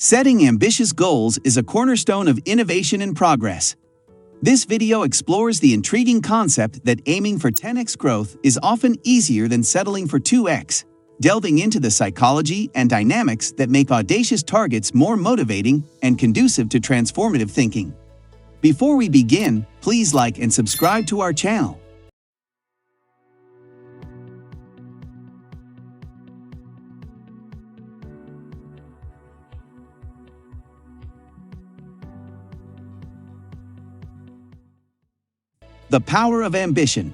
Setting ambitious goals is a cornerstone of innovation and progress. This video explores the intriguing concept that aiming for 10x growth is often easier than settling for 2x, delving into the psychology and dynamics that make audacious targets more motivating and conducive to transformative thinking. Before we begin, please like and subscribe to our channel. The power of ambition.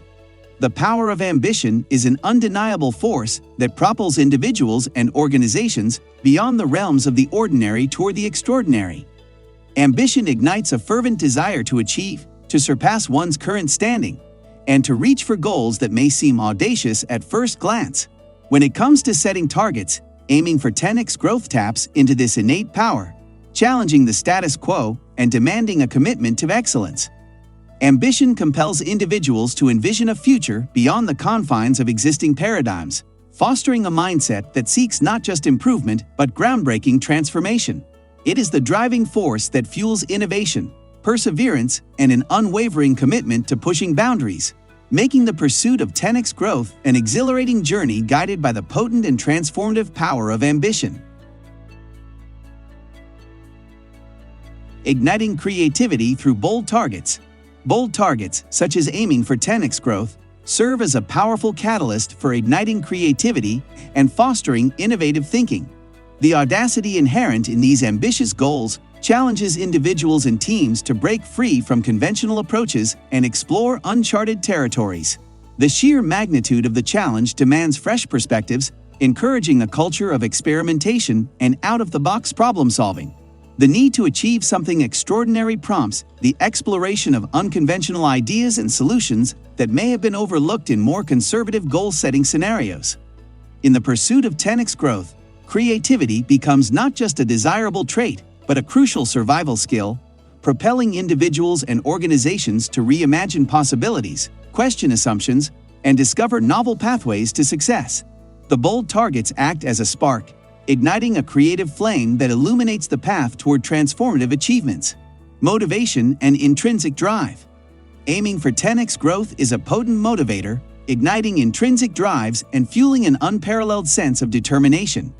The power of ambition is an undeniable force that propels individuals and organizations beyond the realms of the ordinary toward the extraordinary. Ambition ignites a fervent desire to achieve, to surpass one's current standing, and to reach for goals that may seem audacious at first glance. When it comes to setting targets, aiming for 10x growth taps into this innate power, challenging the status quo and demanding a commitment to excellence. Ambition compels individuals to envision a future beyond the confines of existing paradigms, fostering a mindset that seeks not just improvement but groundbreaking transformation. It is the driving force that fuels innovation, perseverance, and an unwavering commitment to pushing boundaries, making the pursuit of 10x growth an exhilarating journey guided by the potent and transformative power of ambition. Igniting creativity through bold targets. Bold targets, such as aiming for 10x growth, serve as a powerful catalyst for igniting creativity and fostering innovative thinking. The audacity inherent in these ambitious goals challenges individuals and teams to break free from conventional approaches and explore uncharted territories. The sheer magnitude of the challenge demands fresh perspectives, encouraging a culture of experimentation and out-of-the-box problem-solving. The need to achieve something extraordinary prompts the exploration of unconventional ideas and solutions that may have been overlooked in more conservative goal-setting scenarios. In the pursuit of 10x growth, creativity becomes not just a desirable trait, but a crucial survival skill, propelling individuals and organizations to reimagine possibilities, question assumptions, and discover novel pathways to success. The bold targets act as a spark, igniting a creative flame that illuminates the path toward transformative achievements. Motivation and intrinsic drive. Aiming for 10x growth is a potent motivator, igniting intrinsic drives and fueling an unparalleled sense of determination.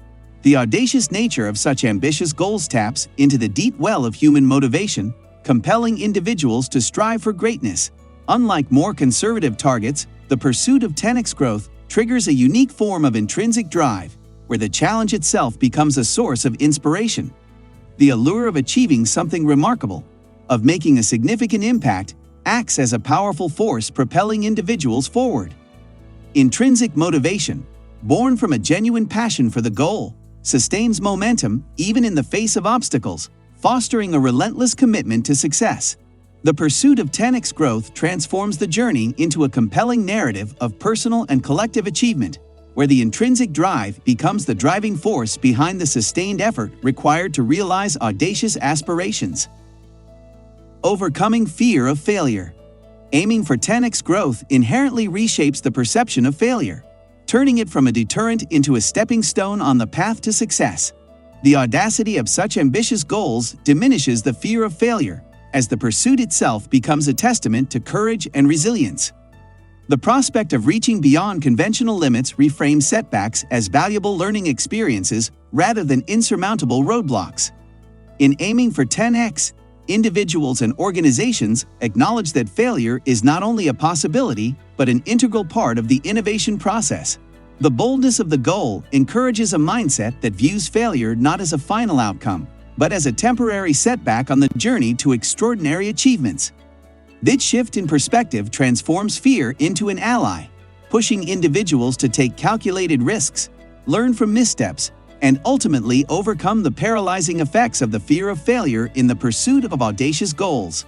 The audacious nature of such ambitious goals taps into the deep well of human motivation, compelling individuals to strive for greatness. Unlike more conservative targets, the pursuit of 10x growth triggers a unique form of intrinsic drive, where the challenge itself becomes a source of inspiration. The allure of achieving something remarkable, of making a significant impact, acts as a powerful force propelling individuals forward. Intrinsic motivation, born from a genuine passion for the goal, sustains momentum even in the face of obstacles, fostering a relentless commitment to success. The pursuit of 10x growth transforms the journey into a compelling narrative of personal and collective achievement, where the intrinsic drive becomes the driving force behind the sustained effort required to realize audacious aspirations. Overcoming fear of failure. Aiming for 10x growth inherently reshapes the perception of failure, turning it from a deterrent into a stepping stone on the path to success. The audacity of such ambitious goals diminishes the fear of failure, as the pursuit itself becomes a testament to courage and resilience. The prospect of reaching beyond conventional limits reframes setbacks as valuable learning experiences rather than insurmountable roadblocks. In aiming for 10x, individuals and organizations acknowledge that failure is not only a possibility but an integral part of the innovation process. The boldness of the goal encourages a mindset that views failure not as a final outcome, but as a temporary setback on the journey to extraordinary achievements. This shift in perspective transforms fear into an ally, pushing individuals to take calculated risks, learn from missteps, and ultimately overcome the paralyzing effects of the fear of failure in the pursuit of audacious goals.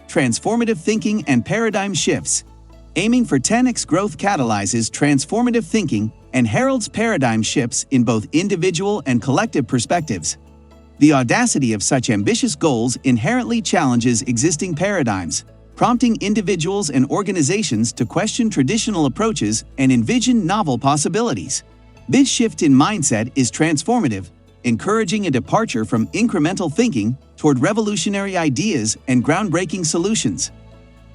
Transformative thinking and paradigm shifts. Aiming for 10x growth catalyzes transformative thinking and heralds paradigm shifts in both individual and collective perspectives. The audacity of such ambitious goals inherently challenges existing paradigms, prompting individuals and organizations to question traditional approaches and envision novel possibilities. This shift in mindset is transformative, encouraging a departure from incremental thinking toward revolutionary ideas and groundbreaking solutions.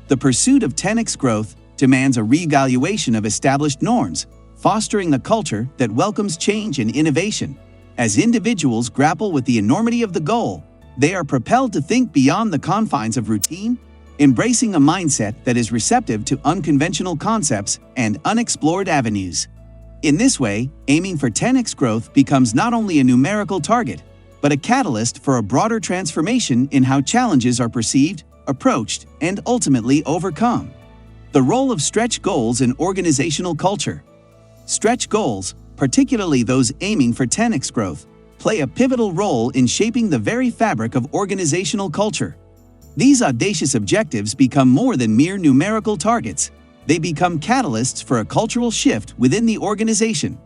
The pursuit of 10x growth demands a reevaluation of established norms, fostering a culture that welcomes change and innovation. As individuals grapple with the enormity of the goal, they are propelled to think beyond the confines of routine, embracing a mindset that is receptive to unconventional concepts and unexplored avenues. In this way, aiming for 10x growth becomes not only a numerical target, but a catalyst for a broader transformation in how challenges are perceived, approached, and ultimately overcome. The role of stretch goals in organizational culture. Stretch goals, particularly those aiming for 10x growth, play a pivotal role in shaping the very fabric of organizational culture. These audacious objectives become more than mere numerical targets. They become catalysts for a cultural shift within the organization.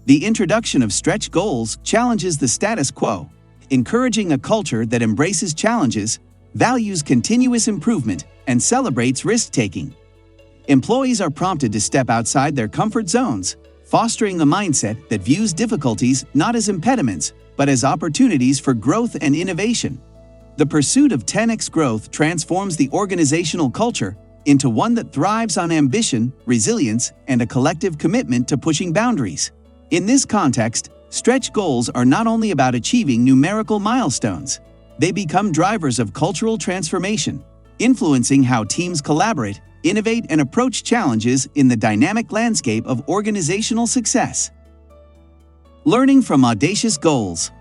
The introduction of stretch goals challenges the status quo, encouraging a culture that embraces challenges, values continuous improvement, and celebrates risk-taking. Employees are prompted to step outside their comfort zones, fostering a mindset that views difficulties not as impediments, but as opportunities for growth and innovation. The pursuit of 10x growth transforms the organizational culture into one that thrives on ambition, resilience, and a collective commitment to pushing boundaries. In this context, stretch goals are not only about achieving numerical milestones, they become drivers of cultural transformation, influencing how teams collaborate, innovate, and approach challenges in the dynamic landscape of organizational success. Learning from audacious goals.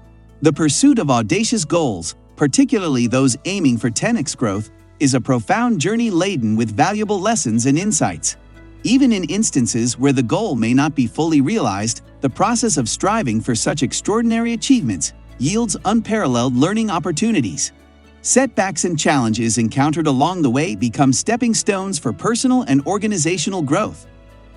The pursuit of audacious goals, particularly those aiming for 10x growth, is a profound journey laden with valuable lessons and insights. Even in instances where the goal may not be fully realized, the process of striving for such extraordinary achievements yields unparalleled learning opportunities. Setbacks and challenges encountered along the way become stepping stones for personal and organizational growth.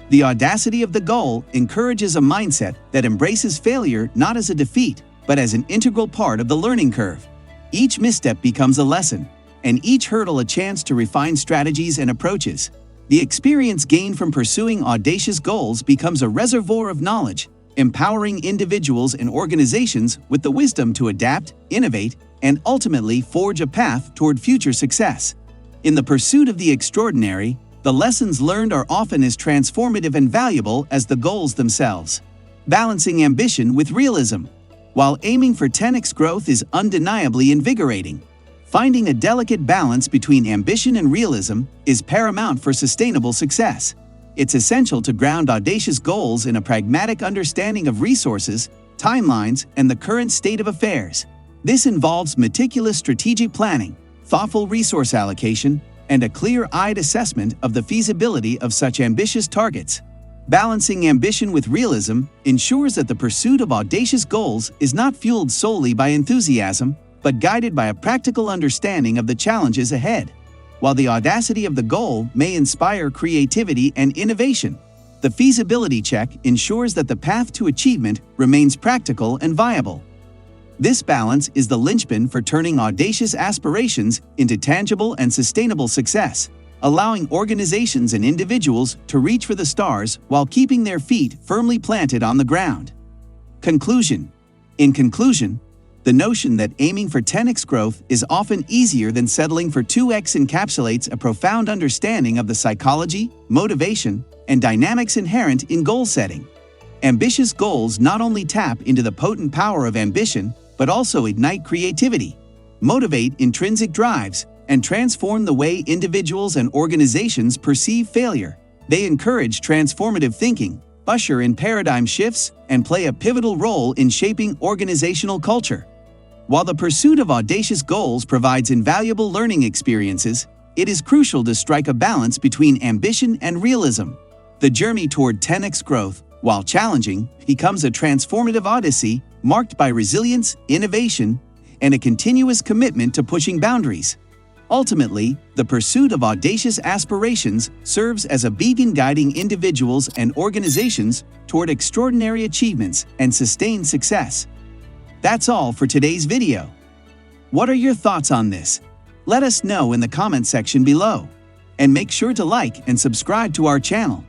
The audacity of the goal encourages a mindset that embraces failure not as a defeat, but as an integral part of the learning curve. Each misstep becomes a lesson, and each hurdle a chance to refine strategies and approaches. The experience gained from pursuing audacious goals becomes a reservoir of knowledge, empowering individuals and organizations with the wisdom to adapt, innovate, and ultimately forge a path toward future success. In the pursuit of the extraordinary, the lessons learned are often as transformative and valuable as the goals themselves. Balancing ambition with realism. While aiming for 10x growth is undeniably invigorating, finding a delicate balance between ambition and realism is paramount for sustainable success. It's essential to ground audacious goals in a pragmatic understanding of resources, timelines, and the current state of affairs. This involves meticulous strategic planning, thoughtful resource allocation, and a clear-eyed assessment of the feasibility of such ambitious targets. Balancing ambition with realism ensures that the pursuit of audacious goals is not fueled solely by enthusiasm, but guided by a practical understanding of the challenges ahead. While the audacity of the goal may inspire creativity and innovation, the feasibility check ensures that the path to achievement remains practical and viable. This balance is the linchpin for turning audacious aspirations into tangible and sustainable success, allowing organizations and individuals to reach for the stars while keeping their feet firmly planted on the ground. Conclusion. In conclusion, the notion that aiming for 10x growth is often easier than settling for 2x encapsulates a profound understanding of the psychology, motivation, and dynamics inherent in goal setting. Ambitious goals not only tap into the potent power of ambition, but also ignite creativity, motivate intrinsic drives, and transform the way individuals and organizations perceive failure. They encourage transformative thinking, usher in paradigm shifts, and play a pivotal role in shaping organizational culture. While the pursuit of audacious goals provides invaluable learning experiences, it is crucial to strike a balance between ambition and realism. The journey toward 10x growth, while challenging, becomes a transformative odyssey marked by resilience, innovation, and a continuous commitment to pushing boundaries. Ultimately, the pursuit of audacious aspirations serves as a beacon guiding individuals and organizations toward extraordinary achievements and sustained success. That's all for today's video. What are your thoughts on this? Let us know in the comment section below. And make sure to like and subscribe to our channel.